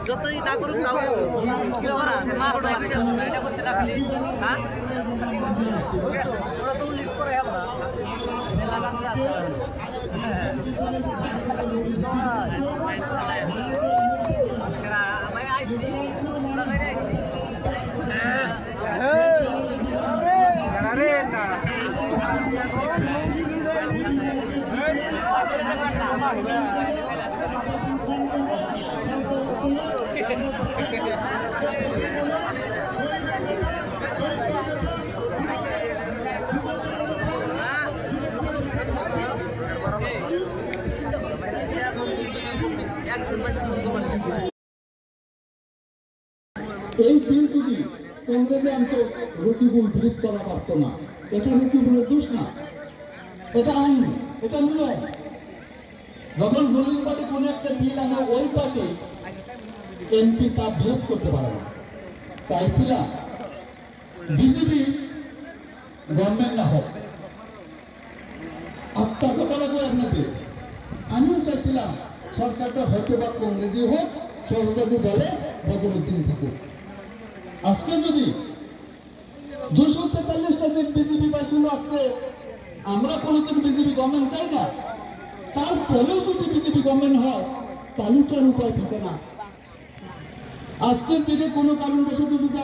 যতই না করুক তাও এটা করছে না খালি হ্যাঁ ওরা তো লিস্ট করে হবে না মেলা বাচ্চা আছে আমি আইছি এই বিল যদি কংগ্রেসে আনতো রকিবুল বিরোধ করা পারত না। এটা রকিবুলের দোষ না, এটা আইন, এটা নিয়ম। যখন রুলিং পার্টি কোন একটা বিল আনে ওই পার্টি এমপি তা বিরোধ করতে পারে না। চাইছিলাম বিজেপি গভর্নমেন্ট না হোক, আত্মার কথা লাগবে আপনাদের। আমিও চাইছিলাম সরকারটা হয়তো বা কংগ্রেসই হোক, সহযোগী দলে বদরুদ্দিন থাকুক। আজকে যদি 243টা সিট বিজেপি পাইছিল, আজকে আমরা কোনোদিন বিজেপি গভর্নমেন্ট চাই না, তারপরেও যদি বিজেপি গভর্নমেন্ট হয় তাহলে তো আর উপায় থাকে না। আজকের দিনে কোনো কারণবশত যদি